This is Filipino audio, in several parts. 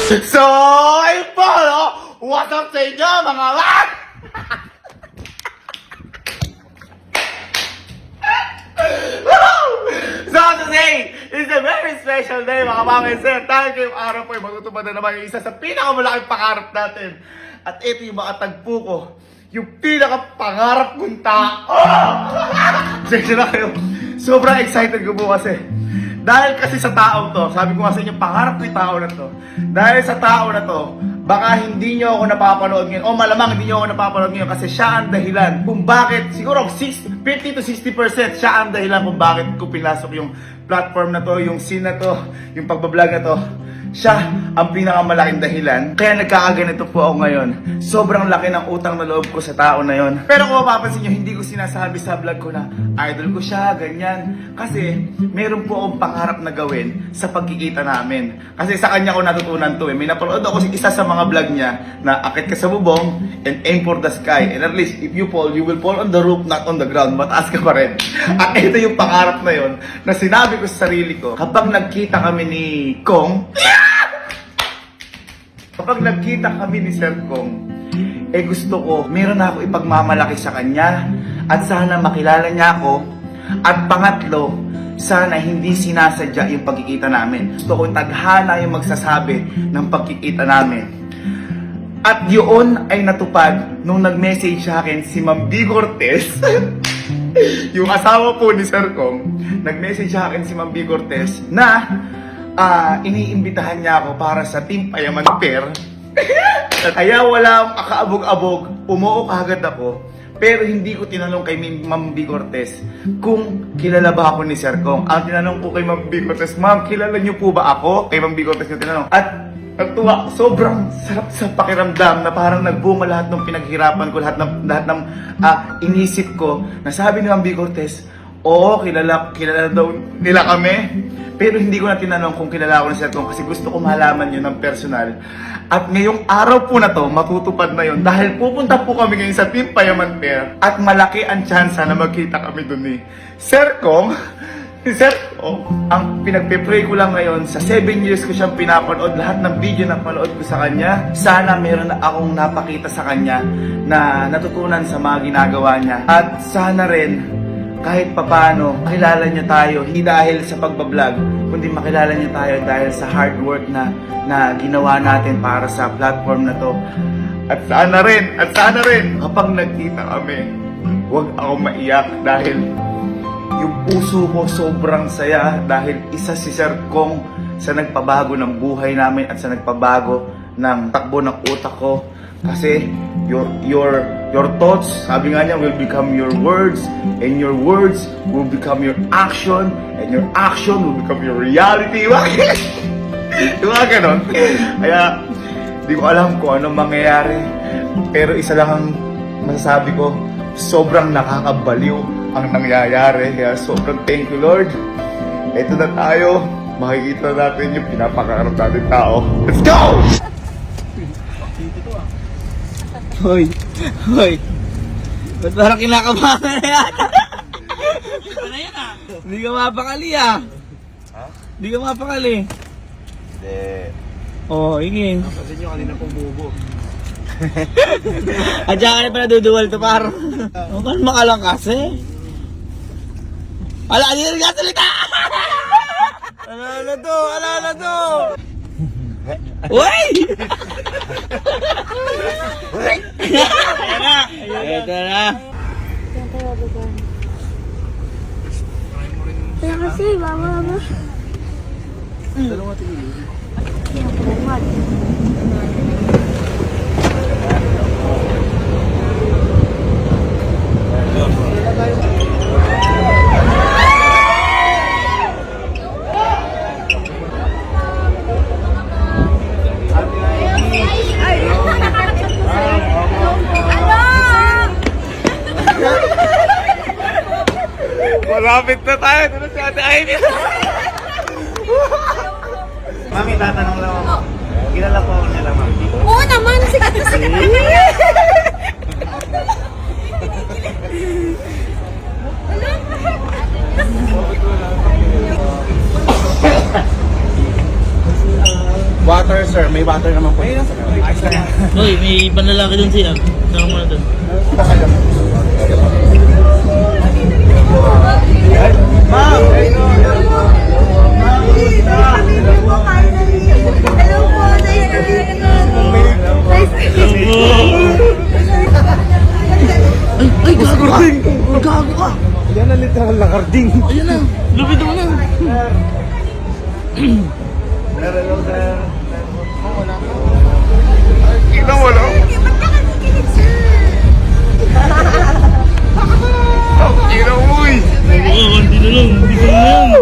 So, ayun po, no? What's up sa inyo, mga lat? So today is a very special day, mga mami sir. Dahil ngayong araw po ay matutupad na naman yung isa sa pinakamalaking pangarap natin. At ito yung makatagpo ko, yung pinakapangarap kong tao. Sige na kayo. Sobrang excited ko po kasi. Dahil kasi sa taong to, sabi ko nga sa inyo, pangarap ko yung tao na to. Dahil sa tao na to, baka hindi nyo ako napapanood ngayon, o malamang hindi nyo ako napapanood ngayon kasi siya ang dahilan kung bakit, siguro 50 to 60% siya ang dahilan kung bakit ko pinasok yung platform na to, yung scene na to, yung pagbablog na to. Siya ang pinakamalaking dahilan. Kaya nagkakaganito po ako ngayon. Sobrang laki ng utang na loob ko sa tao na yon. Pero kung mapapansin nyo, hindi ko sinasabi sa vlog ko na idol ko siya, ganyan. Kasi meron po akong pangarap na gawin sa pagkikita namin. Kasi sa kanya ko natutunan to eh. May napanood ako sa isa sa mga vlog niya na akit ka sa bubong and aim for the sky. And at least if you fall, you will fall on the roof, not on the ground. Mataas ka pa rin. At ito yung pangarap na yon na sinabi ko sa sarili ko. Kapag nagkita kami ni Kong, kapag nagkita kami ni Sir Kong, eh gusto ko, meron na ako ipagmamalaki sa kanya at sana makilala niya ako. At pangatlo, sana hindi sinasadya yung pagkikita namin. Gusto ko tadhana yung magsasabi ng pagkikita namin. At yun ay natupad nung nag-message sa akin si Ma'am B. Cortez. Yung asawa po ni Sir Kong, nag-message sa akin si Ma'am B. Cortez na iniimbitahan niya ako para sa Team Payaman Pair. Kaya wala akaabog-abog, umuo kagad ako. Pero hindi ko tinanong kay Ma'am B. Cortez kung kilala ba ako ni Sir Kong. Ang tinanong ko kay Ma'am B. Cortez, Ma'am, kilala niyo po ba ako? Kay Ma'am B. Cortez yung tinanong. At nagtuwa, sobrang sarap sa pakiramdam na parang nagbunga lahat ng pinaghirapan ko, lahat ng inisip ko. Nasabi ni Ma'am B. Cortez, oo, kilala daw nila kami. Pero hindi ko na tinanong kung kilala ko ni Sir Kong kasi gusto ko malaman yun ng personal. At ngayong araw po na to, matutupad na yun dahil pupunta po kami ngayon sa Team Payaman Pair at malaki ang tsansa na magkita kami dun ni Sir Kong. Si Sir Kong, ang pinagpe-pray ko lang ngayon, sa 7 years ko siyang pinapanood, lahat ng video na panood ko sa kanya, sana meron na akong napakita sa kanya na natutunan sa mga ginagawa niya. At sana rin, kahit papano, makilala niya tayo, hindi dahil sa pagbablog, kundi makilala niya tayo dahil sa hard work na ginawa natin para sa platform na to. At sana rin, kapag nagkita kami, huwag ako maiyak dahil yung puso ko sobrang saya dahil isa si Sir Kong sa nagpabago ng buhay namin at sa nagpabago ng takbo ng utak ko. Kasi your thoughts, sabi nga niya, will become your words, and your words will become your action, and your action will become your reality. Diba ganon? Kaya, di ko alam kung anong mangyayari. Pero isa lang ang masasabi ko, sobrang nakakabaliw ang nangyayari. Kaya sobrang thank you, Lord. Ito na tayo. Makikita natin yung pinapakarap natin tao. Let's go! Hoy! Ba't parang kinakabahan na yan? Ano yan ah? Hindi ka mapakali ah. Ha? Hindi ka mapakali. Hindi. Oo, ingin. Kasi nyo kanina pumubo. At saka ka na pala duduwal to par. Kalma ka lang kasi. Ala, hindi rin ka salita! Ala na to! Uy! Ayan na. Kaya kasi, mama. Dalawang tingin. Malapit na tayo. Dito si Ate Ivy. Mami, tatanong lang ako. Kilala po ako nila, Mami. Oo naman, sikat na sikat na. Water, sir. May water Hoy, may ibang lalaki dun siya. Saka mo na dun. Ma'am! Hello po, nice to meet you. Nice to meet you. Ay, gago ka! Gago ka! Yan na literal na karding. Ayan na, lupit mo na. Hello, sir. Kita mo lang. Kita mo eh. Hindi na lang, hindi ko na yan.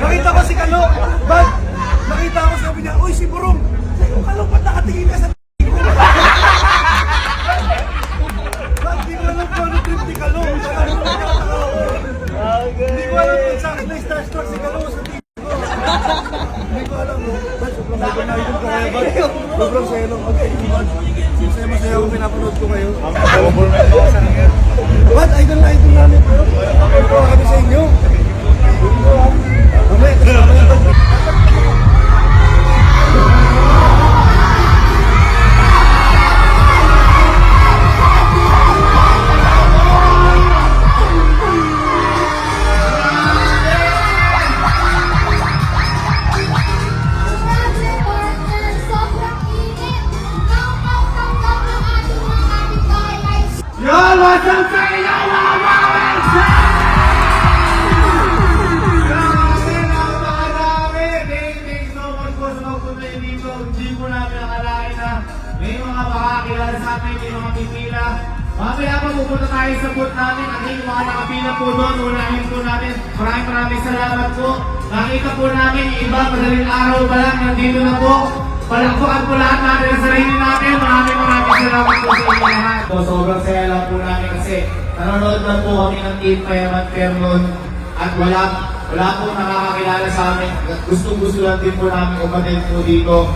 Nakita ko si Kalo. Bag, nakita ko sabi niya, uy si Burong. Sabi ko, Kalo, ba't nakatingin ka sa ko? Bag, di ko alam kung ano trip ni Kalo. Hindi ko alam kung saan na starstruck si Kalo sa TV ko. Hindi ko alam. Bag, sobrang idol ko kayo. Bag, sobrang saya lang mag-idol. Masaya ako, pinapanood ko kayo. Bag, idol na idol namin. Ito kami sa inyo. Mamaya, kasama yung bag. Yon, what's up sa inyo mga mawagsa? Grabe, thank so much po sa magpunta dito. Hindi po namin nakalain na may mga makakilala sa amin, may mga pipila. Mamaya pa pupunta tayo sa booth namin. At yung mga nakapila po doon, unahin po natin. Maraming salamat po. Nakita po namin yung iba, madaling araw pa lang, nandito na po. Palakpakan po lahat natin sa sarili natin. Maraming salamat po sa inyo lahat. Sobrang saya lang po namin kasi nanonood lang po kami ng Team Payaman Fairmont at wala po nakakakilala sa amin. Gustong-gusto lang din po namin umatid po dito.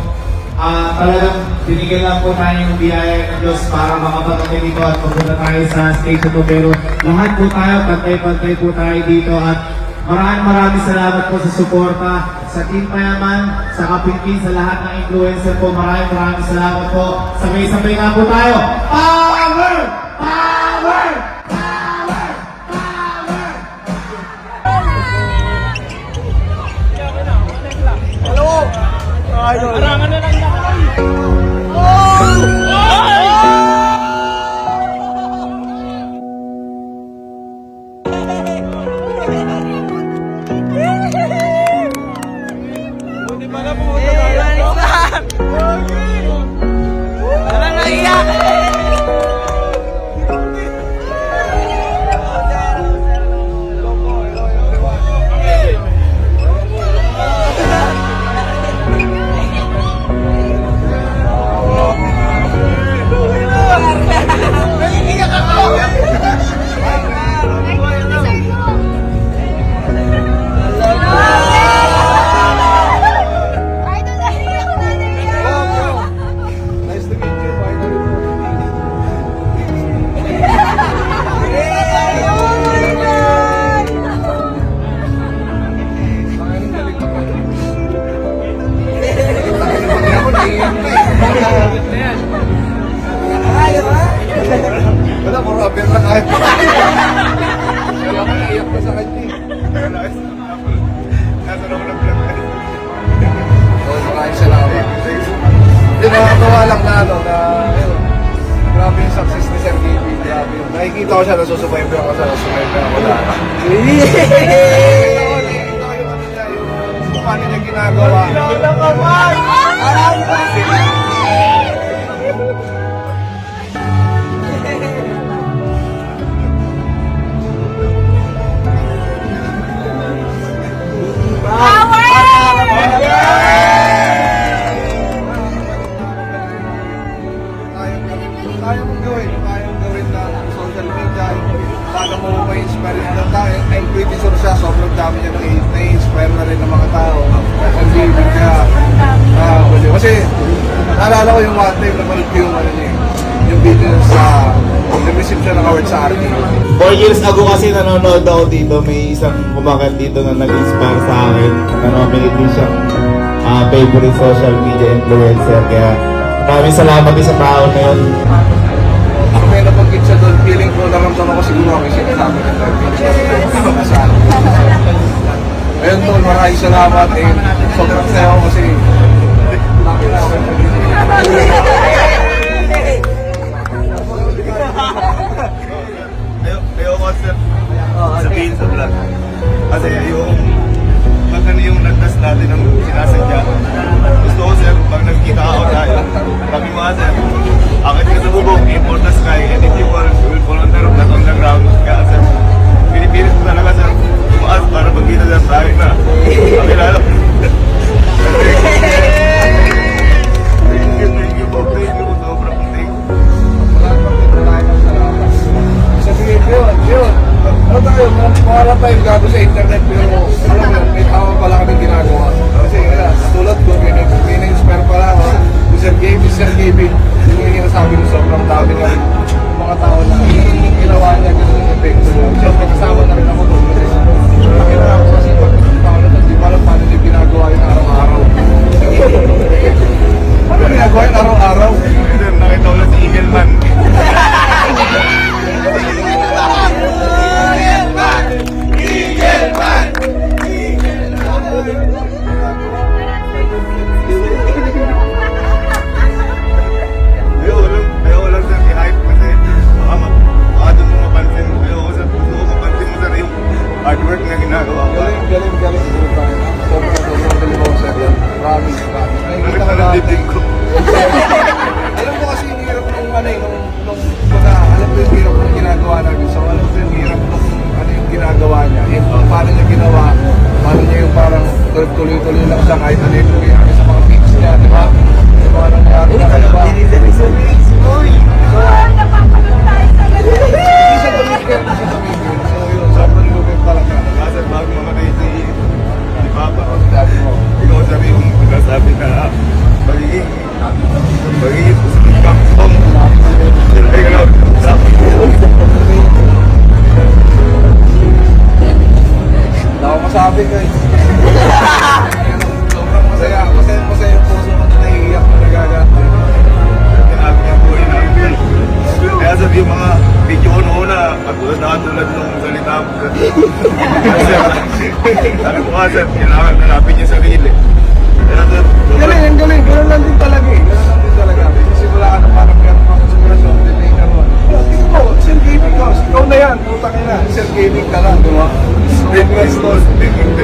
Talagang binigyan lang po tayo ng biyaya ng Diyos para makapatapin dito at mapunta tayo sa stage na to. Pero lahat po tayo, pantay-pantay po tayo dito at maraming salamat po sa suporta sa Team Payaman, sa Kapingpin, sa lahat ng influencer po. Maraming salamat po. Sabay-sabay nga po tayo. Power! Power! Power! Power! Arangan na lang na. Wala, puro appear na kahit. Kaya ako naiyak ko sa kanya eh. Nasa naman ang vlog na. Oo, maraming salamat. Hindi, nakakatawa lang na ano, na ayun, grabe yung success ni Sir Gaby. Grabe yun. Nakikita ko siya, nasusubaybe ako sa nasusubaybe ako na. Nakikita ko yung ano niya, yung kung paano niya ginagawa. naalala ko yung one time, napanood ko yung ano niya, yung video sa, nag-receive siya ng award sa RT. 4 years ago kasi nanonood ako dito, may isang kumakat dito na nag-inspire sa akin. Na-nominate din siyang favorite social media influencer. Kaya maraming salamat din sa tao na yun. Ako may nabanggit siya doon, feeling ko, naramdaman ko siguro ako yung sinasabi ng kasal. Ayun tol, maraming salamat eh. Sobrang saya ko kasi Ayoko sir, sabihin sa vlog. Kasi yung pag ano yung nagtas natin ng sinasadya. Gusto ko sir, pag nagkita ako tayo, sabi mo nga sir, akit ka sa bubong, aim for the sky, and if you fall, you will fall on the road, not on the ground. Kaya sir, pinipilit ko talaga sir, tumaas para magkita sir tayo na. Pakilala ko. Thank you po, sobrang thank you. sabihin ko yun. Ano tayo, mawala tayong gago sa internet pero alam mo, may tama pala kaming ginagawa. Kasi tulad ko, may na-inspire pala ako. Sir Gaby, yung sinasabi mo sobrang dami ng mga tao na ginawa niya ganun yung epekto mo. Siyempre kasama na rin ako doon. Nakilala ako sa sipag ng tao na hindi pa alam paano yung ginagawa yung araw-araw. Ano ginagawa yung araw-araw? Sir, nakita ko lang si Eagleman. Ayoko lang sir, i-hype kasi baka doon mo mapansin. Ayoko sir, gusto ko mapansin mo sir yung hard work na ginagawa ko. Galing. Sobrang galing ako sir yan. Promise. Nakikita ko Ang dibdib ko. Alam mo kasi yung hirap nung ano eh, nung baga, alam ko yung hirap nung ginagawa namin. So alam ko yung hirap nung ano yung ginagawa niya. And paano niya ginawa, paano niya yung parang tuloy-tuloy lang siya kahit ano yung nangyayari sa mga pics niya, di ba? Yung mga nangyayari na kaiba. Napapanood tayo sa Hindi siya tumigil. So yun, sobrang lupit talaga. Sir, bago mamatay si Papa, Dati mo. ikaw sir yung nagsasabi na magiging kampong. Ikaw, sabi ko. Wala akong masabi guys. Sobrang masaya yung puso ko na naiiyak na nagagat. Kinabi niya buhay namin. Kaya sabi yung mga video ko noon na katulad nung salita mo. Sir, sabi ko nga sir, kailangan hanapin niya sarili. Kaya sir, Galing. Ganun lang din talaga eh. Kasi wala ka na parang meron kang inspirasyon. Then ka naman. Tingnan mo, Sir Gaming ka. Ikaw na yan. Puta ka na. Sir Gaming ka lang, di ba? thank you sir. Thank you sir.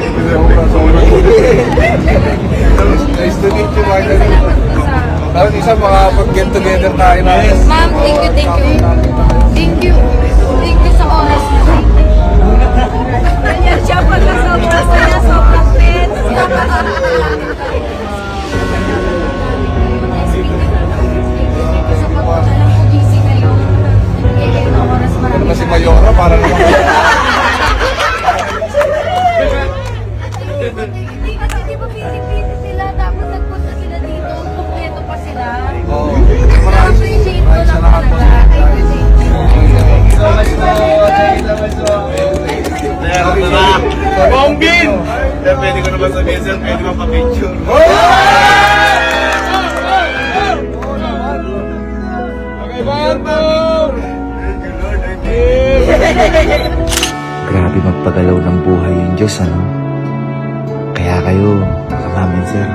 Nice to meet you, Margaret. Tapos isa makapag-get together tayo na. Ma'am, thank you. Thank you sa oras na. Ganyan siya pag sobrang saya, sobrang tense. Sa pagpunta lang po busy kayo. Bigay ng oras Ano marami. na si Mayora, para naman. Hindi kasi di ba busy sila tapos nagpunta sila dito. Kompleto pa sila. Oo. Na-appreciate ko lang talaga. So much po. Thank you so much po. Meron na. Bongbin! Sir, pwede ko naman sabihin sir, pwede mo pa-picture. Thank you Lord, I thank you. Grabe magpagalaw ng buhay yung Diyos, ano? Kaya kayo, mga mamin sir,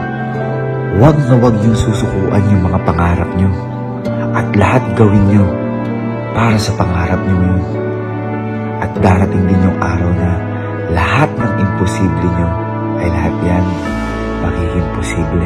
huwag na huwag niyong susukuan yung mga pangarap niyo. At lahat gawin niyo para sa pangarap niyo yun. At darating din yung araw na lahat ng imposible niyo ay lahat yan magiging posible.